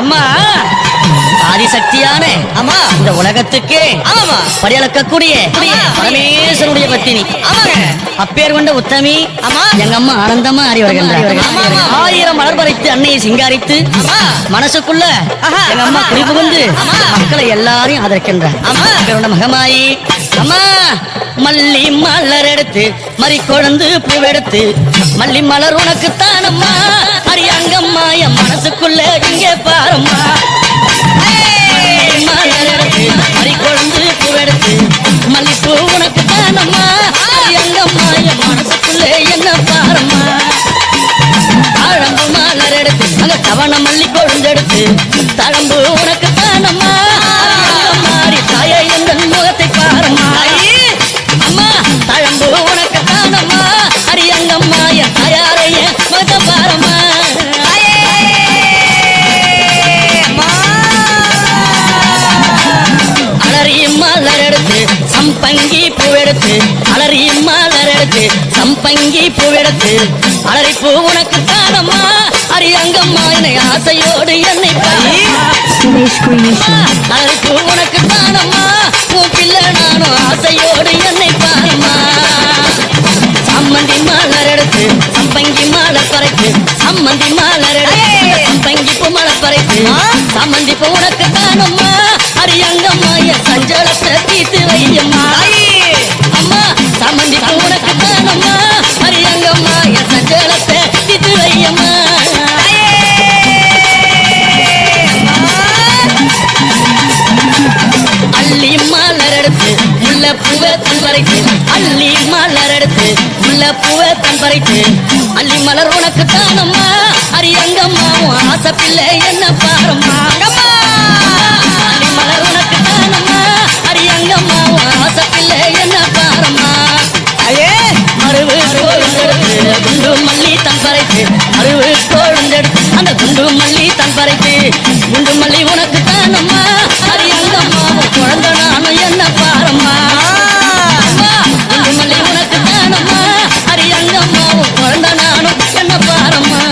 அம்மா ஆதிசக்தியான ஆமா இந்த உலகத்துக்கே ஆமாமா படியளக்கக்கூடிய பரமேஸ்வருடைய பத்தினி அப்பேர் கொண்ட உத்தமி ஆமா எங்க அம்மா ஆனந்தமா அறி வருகின்றார். ஆமா, ஆமா. 1000 மலர் பறித்து அன்னையை சிங்காரித்து மனசுக்குள்ள எங்க அம்மா குறிப்புகுந்து மக்களை எல்லாரையும் ஆதரிக்கின்றார். அப்பேர் கொண்ட மகமாயி அம்மா மல்லி மலர் எடுத்து மறி கொழுந்து பூவெடுத்து மல்லி மலர் உனக்குத்தான் அம்மா அரியங்கம்மா என் மனசுக்குள்ள இங்கே பாரம்மா மலர் எடுத்து மறி கொழுந்து பூவெடுத்து மல்லிப்பூ உனக்குத்தான் அம்மா அரியங்கம்மா என் மனசுக்குள்ள என்ன பாரம்மா தாழம்பு மலர் எடுத்து அங்க தவண மல்லி கொழுந்தெடுத்து தழம்பு உனக்குத்தான் அம்மா மாறி தாய எந்த முகத்தை பாரம்மா அம்மா தழம்பு உனக்குத்தான் அம்மா அரியங்கம்மா என் தாயாரைய முகத்தை பாரம்மா அலறி மலர் எடுத்து சம்பங்கி பூவெடுத்து அலறி மலர் எடுத்து சம்பங்கி பூவெடுத்து அலறி பூ உனக்கு தானம்மா அரியங்கம்மா என்னை ஆசையோடு என்னை அலறி பூ உனக்கு தானம்மா உன் பிள்ளை நானும் ஆசையோடு என்னை பாருமா சம்மந்தி மலர் எடுத்து சம்பங்கி மலர் பறைத்து சம்மந்தி மலர் எடுத்து சம்பங்கி பூ மலர் பறைத்து சம்மந்தி பூ உனக்கு தானம்மா அரியங்கம்மா என் சஞ்சலத்தை தீர்த்து வையம்மா அம்மா சம்மந்தி பூ உனக்கு தானம்மா அரியங்கம்மா என் சஞ்சலத்தை தீர்த்து வையம்மா அள்ளி மலர் எடுத்து முல்ல பூவை தன் பறித்து அள்ளி மலர் எடுத்து முல்ல பூவை தன் பறித்து அள்ளி மலர் உனக்கு தானம்மா அரியங்கம்மா உன் ஆசை பிள்ளை என்ன பாரம்மா அள்ளி மலர் உனக்கு தானம்மா அரியங்கம்மா உன் ஆசை பிள்ளை என்ன பாரம்மா மருவு கோழுந்தெடுத்து குண்டு மல்லி தன் பறித்து மருவு கோழுந்தெடுத்து அந்த குண்டு மல்லி தன் பறித்து குண்டு மல்லி உனக்கு தானம்மா அரியங்கம்மா குழந்தை நானும் என்ன பாரம்மா குண்டு மல்லி உனக்கு தானம்மா அரியங்கம்மா குழந்தை நானும் என்ன பாரம்மா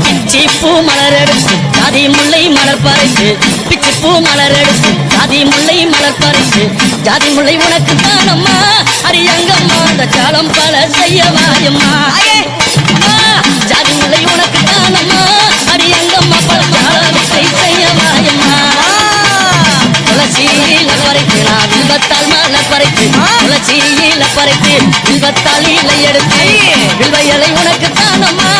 பிச்சி பூ மலர் எடுத்து ஜாதி முல்லை மலர் பறித்து பிச்சி பூ மலர் எடுத்து ஜாதி முல்லை மலர் பறித்து ஜாதி முல்லை உனக்கு தானம்மா அரியங்கம்மா அந்த ஜாலம் பல செய்ய வாயம்மா ஜாதி முல்லை உனக்கு தானம்மா அரியங்கம்மா பல ஜாலத்தை செய்ய வாயம்மா துளசியில பறித்து நான் வில்வத்தால் மலர் பறித்து துளசியில பறித்து வில்வத்தால் இலை எடுத்து வில்வையலை உனக்கு தானம்மா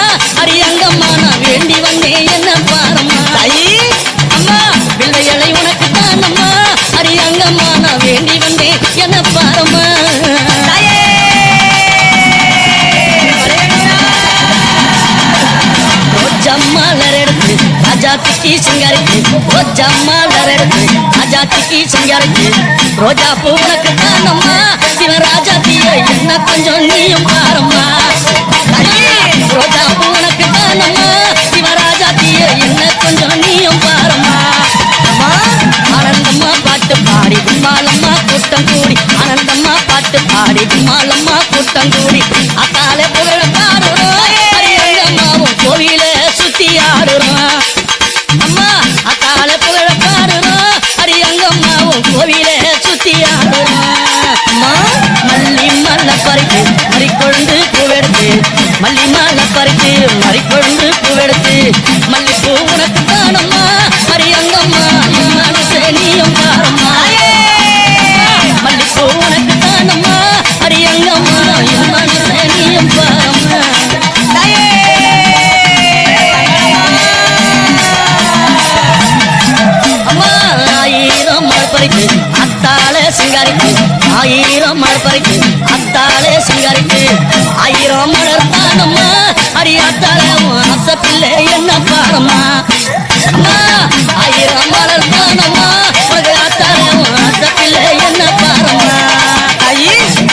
அரியங்கம்மா நான் வேண்டி வந்தேன் என்ன பாரம்மா அம்மா வில்வையலை உனக்கு தானம்மா அரியங்கம்மா நான் வேண்டி வந்தேன் என்ன பாரம்மா ரோஜா மலர் எடுத்து ராஜாத்திக்கு சிங்காரிக்கு ரோஜா மலர் எடுத்து ராஜாத்திக்கு சிங்காரிக்கு ரோஜா பூ உனக்கு தானம்மா சிவராஜாத்திய என்ன கொஞ்சம் நீயும் பாரம்மா ரோஜா பூ உனக்கு தானம்மா சிவராஜாத்திய என்ன கொஞ்சம் நீயும் பாரம்மா ஆனந்தம்மா பாட்டு பாடி விமாலம்மா கூட்டம் கூடி ஆனந்தம்மா பாட்டு பாடி விமாலம்மா கூட்டம் கூடி அத்தாலே புகழ பாடுறோம் அரியங்கம்மாவும் கோவில சுத்தி ஆடுறோம் அம்மா அத்தாலே புகழ பாடுறோம் அரியங்கம்மாவும் கோவில சுத்தி ஆடுறோம் அம்மா மல்லி மல்ல பறித்து மறிக்கொழுந்து பூவெடுத்து மல்லி மல்ல பறித்து மறிக்கொழுந்து பூவெடுத்து மல்லிப்பூ உனக்கு தானம்மா அரியங்கம்மா என் மனசே நீயும் பாரம்மா மல்லிப்பூ உனக்கு தானம்மா அரியங்கம்மா என் மனசே நீயும் பாரம்மா அம்மா 1000 மலர் பறித்து அத்தாலே சிங்காரிக்கு 1000 மலர் பறித்து அத்தாலே சிங்காரிக்கு 1000 மலர் தானம்மா அரியாத்தாலே ஆசை பிள்ளை என்ன பாரம்மா அம்மா 1000 மலர் தானம்மா உனக்கு ஆத்தாலே ஆசை பிள்ளை என்ன பாரம்மா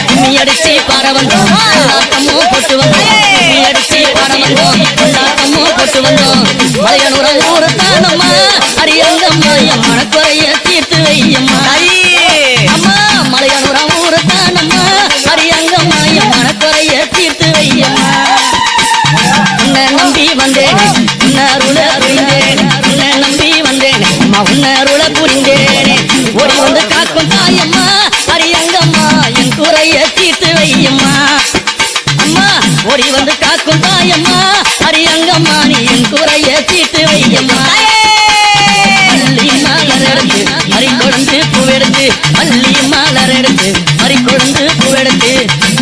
கும்மி அடிச்சு பாட வந்தோம் கொண்டாட்டமும் போட்டு வந்தோம் கும்மி அடிச்சு பாட வந்தோம் கொண்டாட்டமும் போட்டு வந்தோம் மலையனூர ஊரு தானம்மா அரியங்கம்மா என் மனக்குறைய தீர்த்து வையம்மா அம்மா மலையனூர ஊரு தானம்மா அரியங்கம்மா என் மனக்குறைய தீர்த்து வையம்மா காக்கும் தாயம்மா அரியங்கம்மா என் குறைய தீர்த்து வையம்மா அம்மா ஓடி வந்து காக்கும் தாயம்மா அரியங்கம்மா நீ என் குறைய தீர்த்து வையம்மா அள்ளி மலர் எடுத்து மறி கொழுந்து பூவெடுத்து அள்ளி மலர் எடுத்து மறி கொழுந்து பூவெடுத்து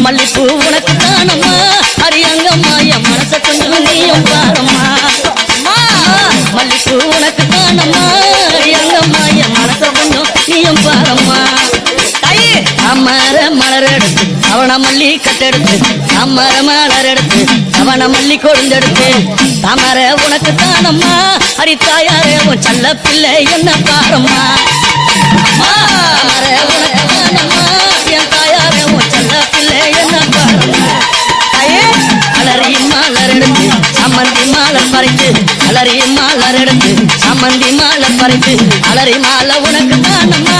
மல்லிப்பூ உனக்கு தானம்மா அரியங்கம்மா என் மனச கொஞ்சம் நீயும் பாரம்மா மல்லிப்பூ உனக்கு தானம்மா அரியங்கம்மா என் மனச கொஞ்சம் நீயும் பாரம்மா அமர மலர் எடுத்து அவன மல்லி கட்டெடுத்து அமர மலர் எடுத்து அவன மல்லி கொழுந்தெடுத்து தாமர உனக்கு தானம்மா அரித்தாயாரே உன் செல்ல பிள்ளை என்ன பாரம்மா தாமர உனக்கு தானம்மா என் தாயாரே உன் செல்ல பிள்ளை என்ன பாரம்மா அலறி மலர் எடுத்து சம்மந்தி மாலை பறித்து அலறி மலர் எடுத்து சம்மந்தி மாலை பறித்து அலறி மாலை உனக்கு தானம்மா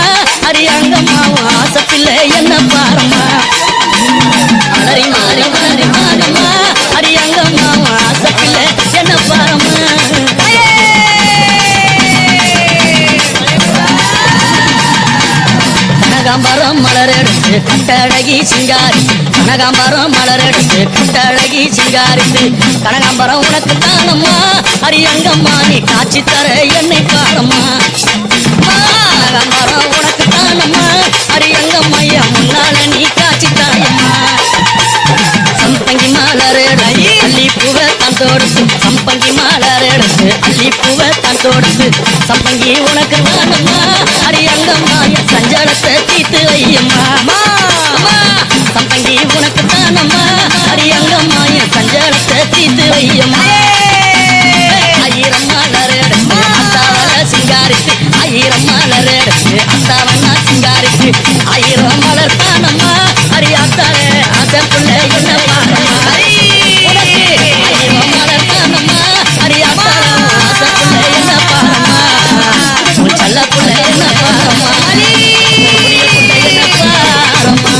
அரியங்கம்மா ஆசை பிள்ளை என்ன பாரம்மா அலறி மாறி மாறி மாறம்மா அரியங்கம்மா ஆசை பிள்ளை என்ன பாரம்மா கனகாம்பரம் மலர் எடுத்து கட்டழகி சிங்காரித்து கனகாம்பரம் மலர் எடுத்து கட்டழகி சிங்காரித்து கனகாம்பரம் உனக்கு தானம்மா அரியங்கம்மா நீ காட்சி தர என்னை பாரம்மா கனகாம்பரம் உனக்கு தானம்மா அரியங்கம்மா முன்னால நீ காட்சி தாயம்மா சம்பங்கி மலர் எடுத்து அள்ளி பூவை தான் தொடுத்து சம்பங்கி மலர் எடுத்து அள்ளி பூவை தான் தொடுத்து சம்பங்கி உனக்கு தானம்மா அரியங்கம்மா என் சஞ்சலத்தை தீர்த்து வையம்மா சம்பங்கி உனக்கு தானம்மா அரியங்கம்மா என் சஞ்சலத்தை தீர்த்து வையம்மா ஆயிரம் மலர் எடுத்து அத்தாவன சிங்காரித்து ஆயிரம் மலர் எடுத்து அத்தாவன சிங்காரித்து ஆயிரம் மலர் தானம்மா அரியாத்தாரே ஆசை புள்ள என்ன பாரம்மா ஆயிரம் மலர் தானம்மா அரியாத்தாரே ஆசை புள்ள என்ன பாரம்மா உன் செல்ல புள்ள என்ன பாரம்மா புள்ள என்ன பாரம்மா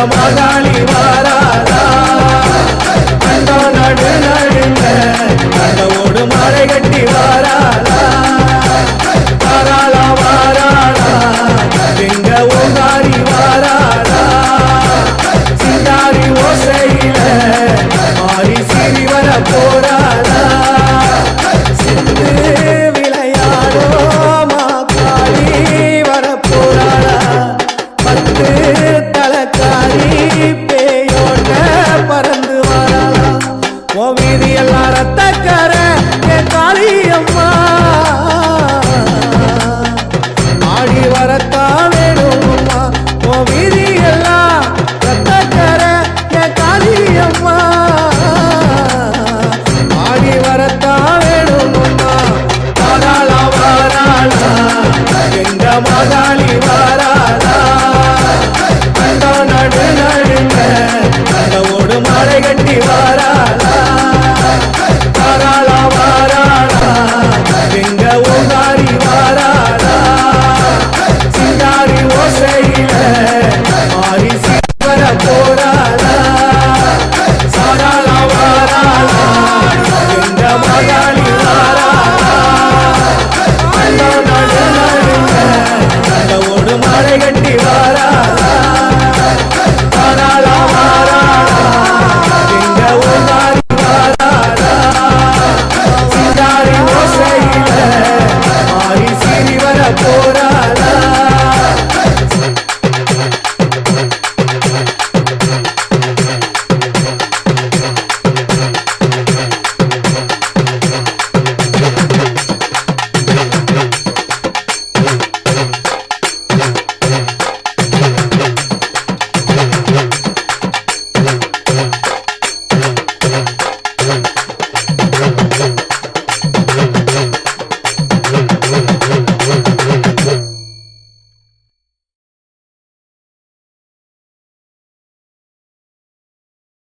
மாகாளி